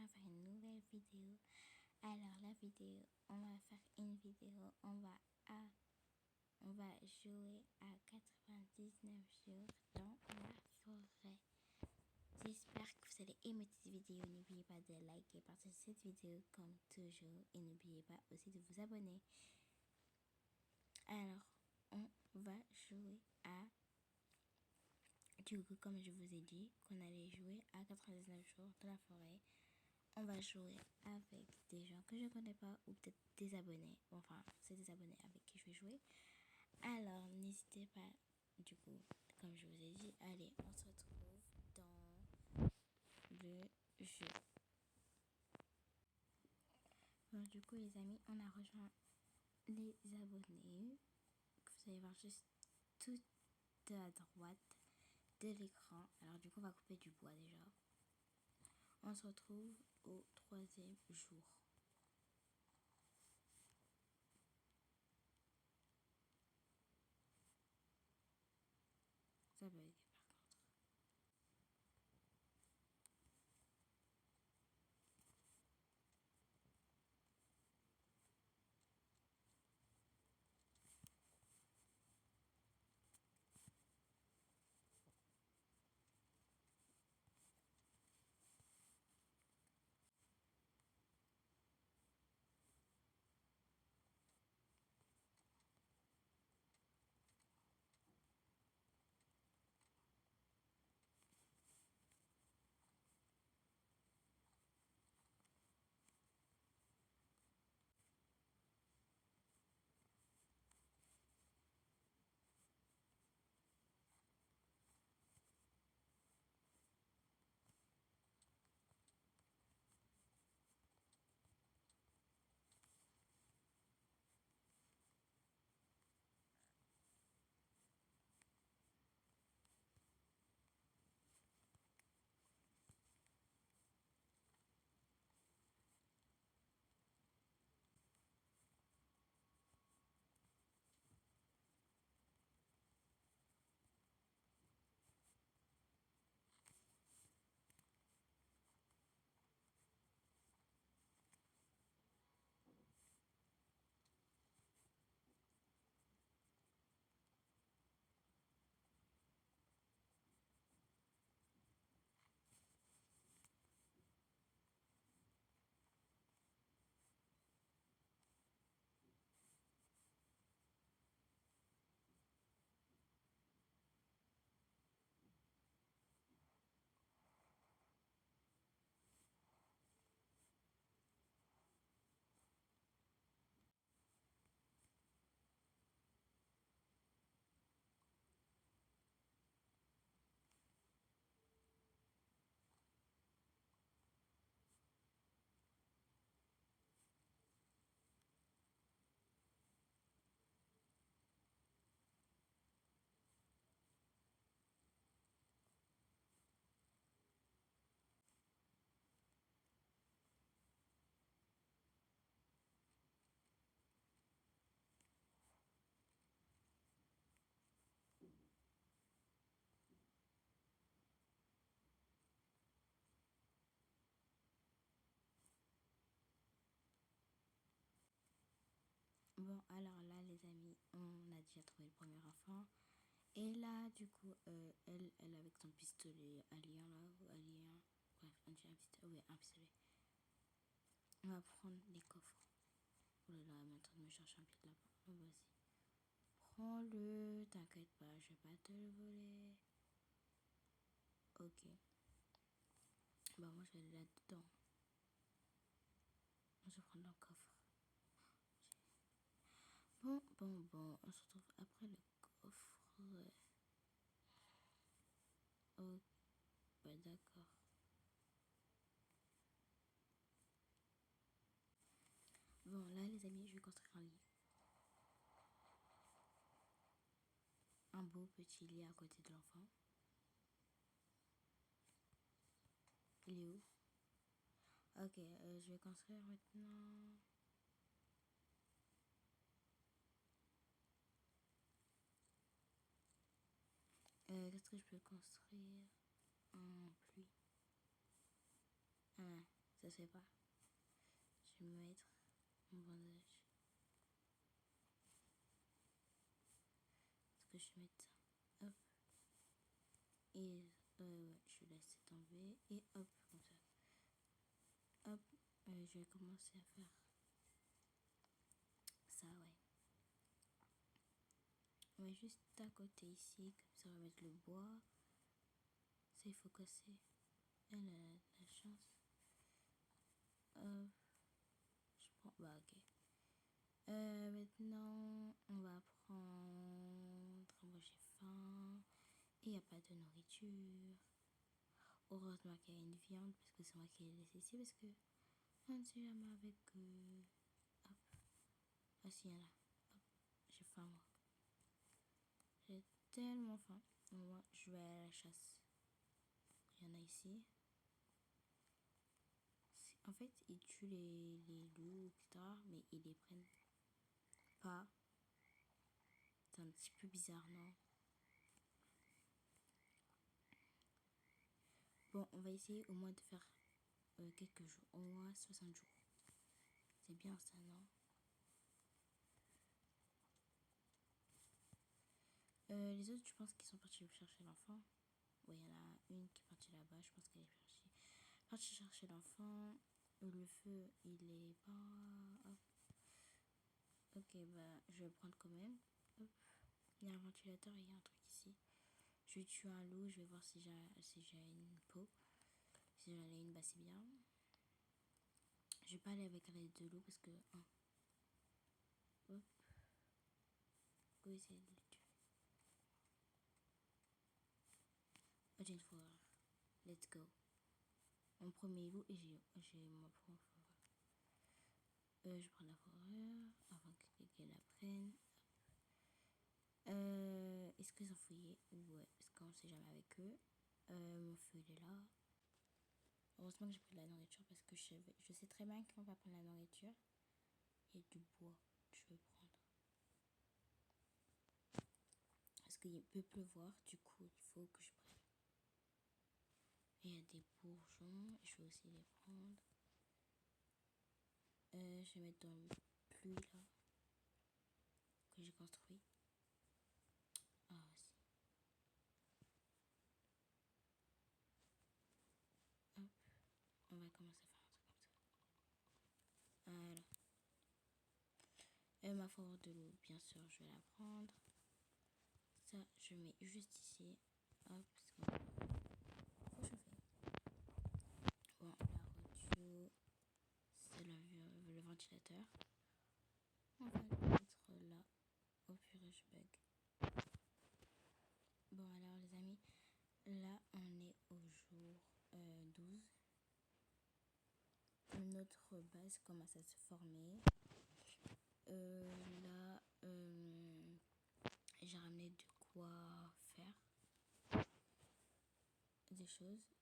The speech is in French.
à faire une nouvelle vidéo. Alors la vidéo, on va faire une vidéo, on va jouer à 99 jours dans la forêt. J'espère que vous allez aimer cette vidéo. N'oubliez pas de liker et partager cette vidéo comme toujours. Et n'oubliez pas aussi de vous abonner. Alors, on va jouer à... Du coup, comme je vous ai dit qu'on allait jouer à 99 jours dans la forêt, on va jouer avec des gens que je connais pas ou peut-être des abonnés. Enfin, c'est des abonnés avec qui je vais jouer. Alors, n'hésitez pas, du coup, comme je vous ai dit, allez, on se retrouve dans le jeu. Bon, du coup, les amis, on a rejoint les abonnés. Vous allez voir juste tout à droite de l'écran. Alors, du coup, on va couper du bois déjà. On se retrouve au 3e jour. Ça bug par contre. Bon, alors là, les amis, on a déjà trouvé le premier enfant. Et là, du coup, elle avec son pistolet alien là, ou alien. Bref, on dit un pistolet. Oui, un pistolet. On va prendre les coffres. Oh là là, elle est en train de me chercher un pied là-bas. Oh, vas-y. Prends-le, t'inquiète pas, je vais pas te le voler. Ok. Bah, moi, je vais aller là-dedans. Je vais prendre le coffre. Bon, on se retrouve après le coffre. Ok, bah d'accord. Bon, là, les amis, je vais construire un lit. Un beau petit lit à côté de l'enfant. Il est où? Ok, je vais construire maintenant. Qu'est-ce que je peux construire en pluie? Ah, Ça se fait pas. Je vais me mettre mon bandage. Est-ce que je vais mettre ça? Hop. Et ouais, je laisse tomber. Et hop, comme ça. Hop. Je vais commencer à faire ça, ouais. On va juste à côté ici. Comme ça, on va mettre le bois. Ça, il faut casser. Elle a la chance. Hop. Je prends. Bah, ok. Maintenant, on va prendre. Moi, j'ai faim. Et il n'y a pas de nourriture. Heureusement qu'il y a une viande parce que c'est moi qui l'ai laissé ici parce que on ne sait jamais avec. Hop. Ah, si, il y en a. Hop. J'ai faim, moi. J'ai tellement faim. Moi, je vais à la chasse. Il y en a ici. En fait, ils tuent les loups, etc. Mais ils les prennent pas. C'est un petit peu bizarre, non? Bon, on va essayer au moins de faire quelques jours. Au moins 60 jours. C'est bien ça, non? Les autres, je pense qu'ils sont partis chercher l'enfant. Ouais, il y en a une qui est partie là-bas. Je pense qu'elle est partie chercher l'enfant. Le feu, il est pas... Hop. Ok, bah, je vais le prendre quand même. Hop. Il y a un ventilateur et il y a un truc ici. Je vais tuer un loup. Je vais voir si j'ai une peau. Si j'en ai une, bah c'est bien. Je vais pas aller avec l'aide de loup parce que... Hop. Go essayer de le tuer. Oh, j'ai une fourrure. Let's go. Mon premier loup et j'ai ma première fourrure. Je prends la fourrure avant que quelqu'un la prenne. Est-ce qu'ils ont fouillé? Ouais, parce qu'on sait jamais avec eux. Mon feu il est là. Heureusement que j'ai pris de la nourriture parce que je sais très bien qu'on va prendre la nourriture. Il y a du bois que je veux prendre. Parce qu'il peut pleuvoir, du coup il faut que je prenne. Et il y a des bourgeons, je vais aussi les prendre. Je vais mettre dans le pluie là que j'ai construit. Ah aussi. Hop, on va commencer à faire un truc comme ça. Voilà. Ma fourrure de loup, bien sûr, je vais la prendre. Ça, je mets juste ici. Hop, parce qu'il faut chauffer. Bon, la radio, c'est le ventilateur. On va le mettre là. Oh purée, je bug. Bon, alors les amis, là, on est au jour 12. Notre base commence à se former. Là, j'ai ramené de quoi faire des choses.